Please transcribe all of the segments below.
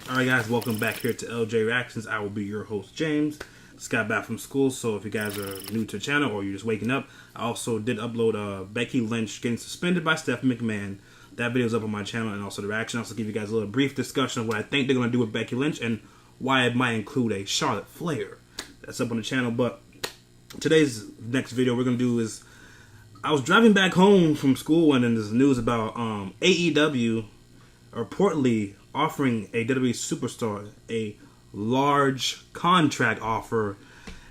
Alright guys, welcome back here to LJ Reactions. I will be your host, James. Just got back from school, so if you guys are new to the channel or you're just waking up, I also did upload Becky Lynch getting suspended by Steph McMahon. That video is up on my channel, and also the reaction. I'll also give you guys a little brief discussion of what I think they're going to do with Becky Lynch and why it might include a Charlotte Flair. That's up on the channel, but today's next video we're going to do is, I was driving back home from school and then there's news about AEW reportedly offering a WWE superstar a large contract offer.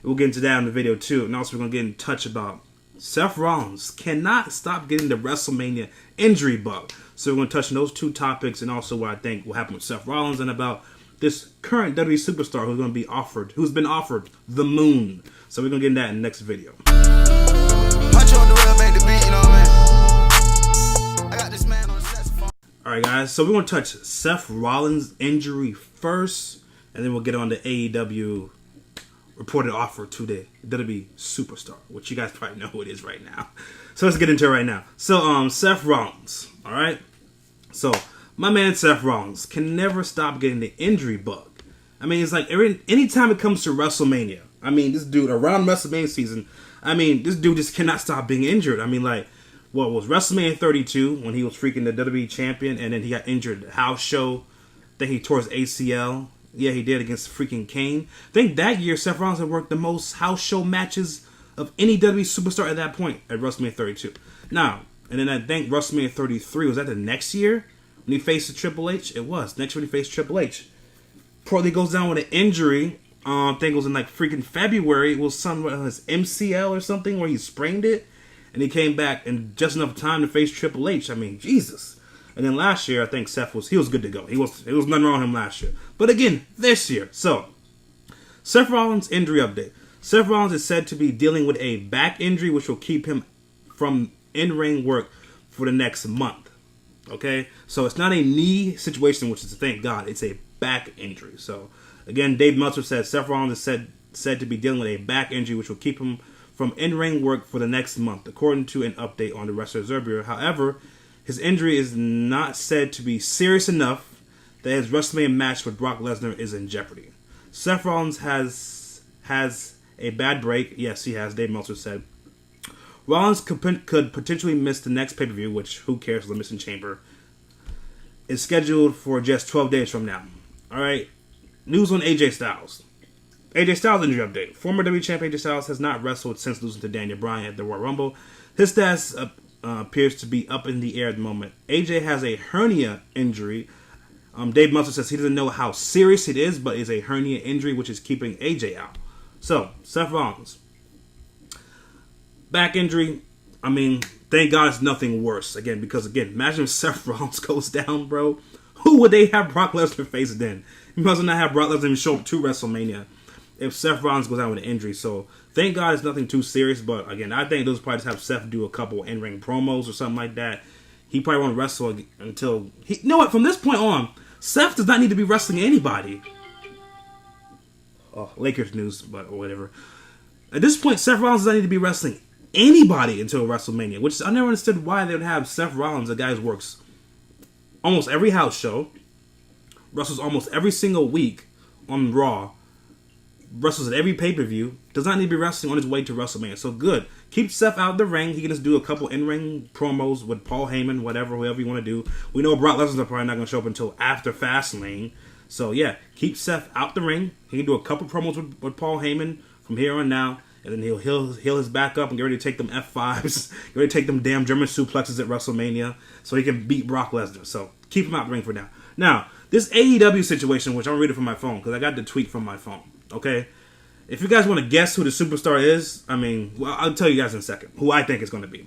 We'll get into that in the video too. And also we're going to get in touch about Seth Rollins cannot stop getting the WrestleMania injury bug. So we're going to touch on those two topics and also what I think will happen with Seth Rollins and about this current WWE superstar who's going to be offered, who's been offered the moon. So we're going to get into that in the next video. Alright guys, so we're going to touch Seth Rollins' injury first, and then we'll get on the AEW reported offer to the WWE superstar, which you guys probably know who it is right now. So let's get into it right now. So Seth Rollins, alright? So my man Seth Rollins can never stop getting the injury bug. I mean, it's like anytime it comes to WrestleMania, I mean, this dude, around WrestleMania season, I mean, this dude just cannot stop being injured. I mean, like, what was WrestleMania 32 when he was freaking the WWE champion and then he got injured house show. Then he tore his ACL. Yeah, he did against freaking Kane. I think that year Seth Rollins had worked the most house show matches of any WWE superstar at that point at WrestleMania 32. Now, and then I think WrestleMania 33, was that the next year when he faced the Triple H? It was. Next year when he faced Triple H. Probably goes down with an injury. I think it was in like freaking February. It was something with his MCL or something where he sprained it. And he came back in just enough time to face Triple H. I mean, Jesus. And then last year, I think Seth was good to go. It was nothing wrong with him last year. But again, this year. So, Seth Rollins' injury update. Seth Rollins is said to be dealing with a back injury, which will keep him from in-ring work for the next month. Okay? So, it's not a knee situation, which is, thank God, it's a back injury. So, again, Dave Meltzer said Seth Rollins is said to be dealing with a back injury, which will keep him from in-ring work for the next month, according to an update on the Wrestler's Bureau. However, his injury is not said to be serious enough that his WrestleMania match with Brock Lesnar is in jeopardy. Seth Rollins has a bad break. Yes, he has, Dave Meltzer said. Rollins could potentially miss the next pay-per-view, which, who cares, Elimination Chamber, is scheduled for just 12 days from now. Alright, news on AJ Styles. AJ Styles injury update. Former WWE champion AJ Styles has not wrestled since losing to Daniel Bryan at the Royal Rumble. His status appears to be up in the air at the moment. AJ has a hernia injury. Dave Meltzer says he doesn't know how serious it is, but it's a hernia injury which is keeping AJ out. So, Seth Rollins. Back injury. I mean, thank God it's nothing worse. Again, because again, imagine if Seth Rollins goes down, bro. Who would they have Brock Lesnar face then? You must not have Brock Lesnar even show up to WrestleMania if Seth Rollins goes down with an injury. So, thank God it's nothing too serious. But, again, I think those probably just have Seth do a couple in-ring promos or something like that. He probably won't wrestle until... You know what? From this point on, Seth does not need to be wrestling anybody. Oh, Lakers news, but or whatever. At this point, Seth Rollins does not need to be wrestling anybody until WrestleMania. Which I never understood why they would have Seth Rollins, a guy who works almost every house show, wrestles almost every single week on Raw, wrestles at every pay-per-view, does not need to be wrestling on his way to WrestleMania. So good. Keep Seth out of the ring. He can just do a couple in-ring promos with Paul Heyman, whatever, whoever you want to do. We know Brock Lesnar probably not going to show up until after Fastlane. So yeah, keep Seth out the ring. He can do a couple promos with Paul Heyman from here on now. And then he'll heal his back up and get ready to take them F5s. Get ready to take them damn German suplexes at WrestleMania so he can beat Brock Lesnar. So keep him out the ring for now. Now, this AEW situation, which I'm reading from my phone, because I got the tweet from my phone. Okay? If you guys want to guess who the superstar is, I mean, well, I'll tell you guys in a second who I think it's going to be.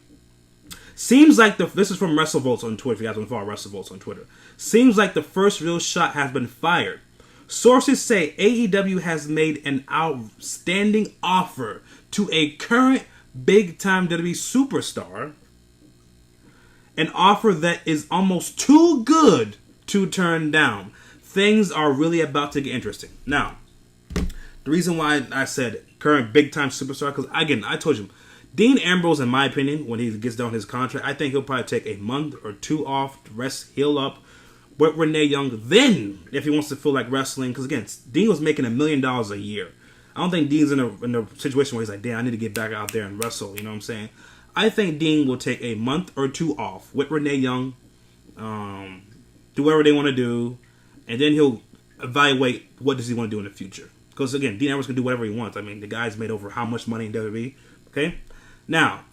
Seems like this is from WrestleVotes on Twitter, if you guys want to follow WrestleVotes on Twitter. Seems like the first real shot has been fired. Sources say AEW has made an outstanding offer to a current big-time WWE superstar. An offer that is almost too good to turn down. Things are really about to get interesting. Now, the reason why I said current big-time superstar, because, again, I told you, Dean Ambrose, in my opinion, when he gets done his contract, I think he'll probably take a month or two off to rest, heal up, with Renee Young. Then, if he wants to feel like wrestling, because again, Dean was making $1 million a year. I don't think Dean's in a situation where he's like, damn, I need to get back out there and wrestle. You know what I'm saying? I think Dean will take a month or two off with Renee Young, do whatever they want to do, and then he'll evaluate what does he want to do in the future. Because again, Dean Ambrose can do whatever he wants. I mean, the guy's made over how much money in WWE. Okay? Now,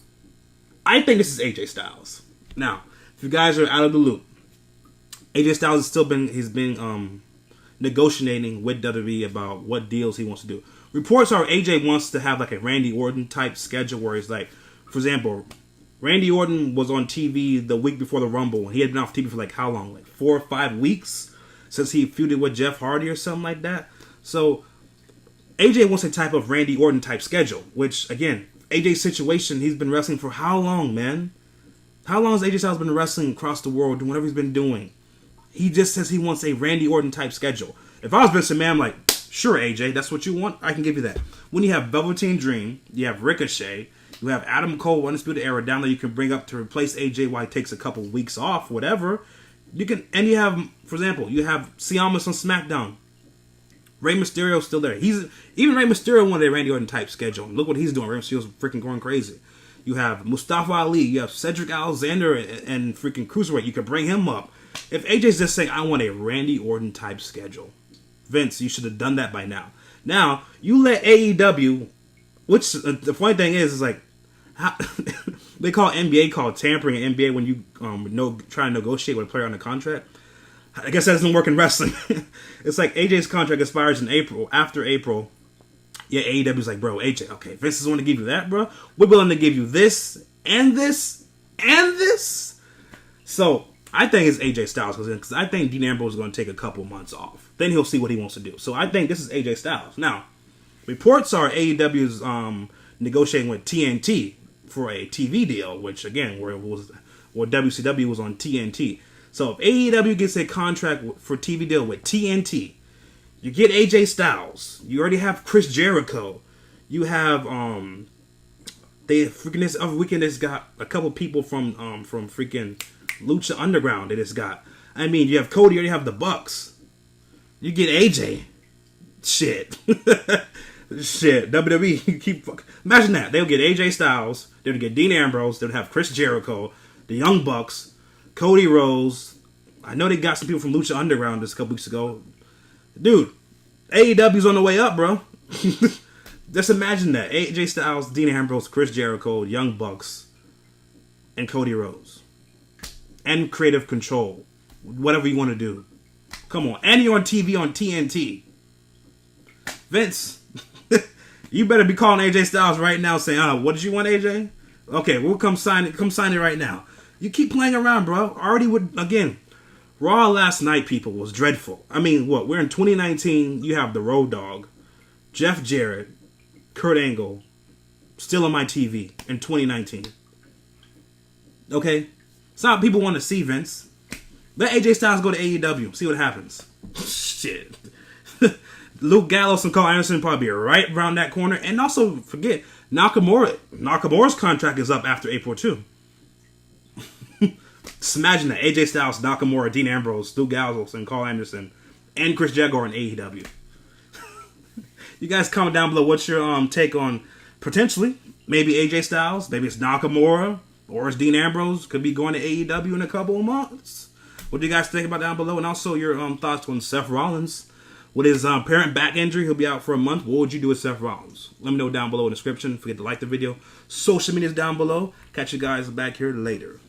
I think this is AJ Styles. Now, if you guys are out of the loop, AJ Styles has still been negotiating with WWE about what deals he wants to do. Reports are AJ wants to have like a Randy Orton type schedule where it's like, for example, Randy Orton was on TV the week before the Rumble. He had been off TV for like how long? Like 4 or 5 weeks since he feuded with Jeff Hardy or something like that. So AJ wants a type of Randy Orton type schedule, which again, AJ's situation, he's been wrestling for how long, man? How long has AJ Styles been wrestling across the world doing whatever he's been doing? He just says he wants a Randy Orton type schedule. If I was Vince McMahon, I'm like, sure, AJ, that's what you want. I can give you that. When you have Velveteen Dream, you have Ricochet, you have Adam Cole, Undisputed Era down there you can bring up to replace AJ while he takes a couple weeks off, whatever. You can, and you have, for example, you have Ciamis on SmackDown. Rey Mysterio's still there. Even Rey Mysterio wanted a Randy Orton type schedule. Look what he's doing. Rey Mysterio's freaking going crazy. You have Mustafa Ali. You have Cedric Alexander and freaking Cruiserweight. You could bring him up. If AJ's just saying, I want a Randy Orton type schedule, Vince, you should have done that by now. Now, you let AEW, which the funny thing is like, how, they call NBA called tampering in NBA when you try to negotiate with a player on a contract. I guess that doesn't work in wrestling. It's like AJ's contract expires in April. After April, yeah, AEW's like, bro, AJ, okay, Vince is willing to give you that, bro. We're willing to give you this and this and this. So I think it's AJ Styles because I think Dean Ambrose is going to take a couple months off. Then he'll see what he wants to do. So I think this is AJ Styles. Now, reports are AEW's negotiating with TNT for a TV deal, which again, where WCW was on TNT. So if AEW gets a contract for TV deal with TNT, you get AJ Styles. You already have Chris Jericho. You have they freaking this other weekend has got a couple people from freaking Lucha Underground. They just got. I mean, you have Cody. You already have the Bucks. You get AJ. Shit. Shit. WWE. You keep imagine that they'll get AJ Styles. They'll get Dean Ambrose. They'll have Chris Jericho, the Young Bucks. Cody Rhodes. I know they got some people from Lucha Underground just a couple weeks ago. Dude, AEW's on the way up, bro. Just imagine that. AJ Styles, Dean Ambrose, Chris Jericho, Young Bucks, and Cody Rhodes. And Creative Control. Whatever you want to do. Come on. And you're on TV on TNT. Vince, you better be calling AJ Styles right now saying, what did you want, AJ? Okay, we'll come sign it right now. You keep playing around, bro. Already again, Raw last night, people, was dreadful. I mean, what? We're in 2019. You have the Road Dogg, Jeff Jarrett, Kurt Angle, still on my TV in 2019. Okay? It's not what people want to see, Vince. Let AJ Styles go to AEW. See what happens. Shit. Luke Gallows and Carl Anderson probably be right around that corner. And also, forget, Nakamura. Nakamura's contract is up after April, too. Just imagine that. AJ Styles, Nakamura, Dean Ambrose, Luke Gallows, and Carl Anderson, and Chris Jericho in AEW. You guys comment down below what's your take on potentially maybe AJ Styles, maybe it's Nakamura, or it's Dean Ambrose, could be going to AEW in a couple of months. What do you guys think about down below? And also your thoughts on Seth Rollins. With his apparent back injury, he'll be out for a month. What would you do with Seth Rollins? Let me know down below in the description. Don't forget to like the video. Social media's down below. Catch you guys back here later.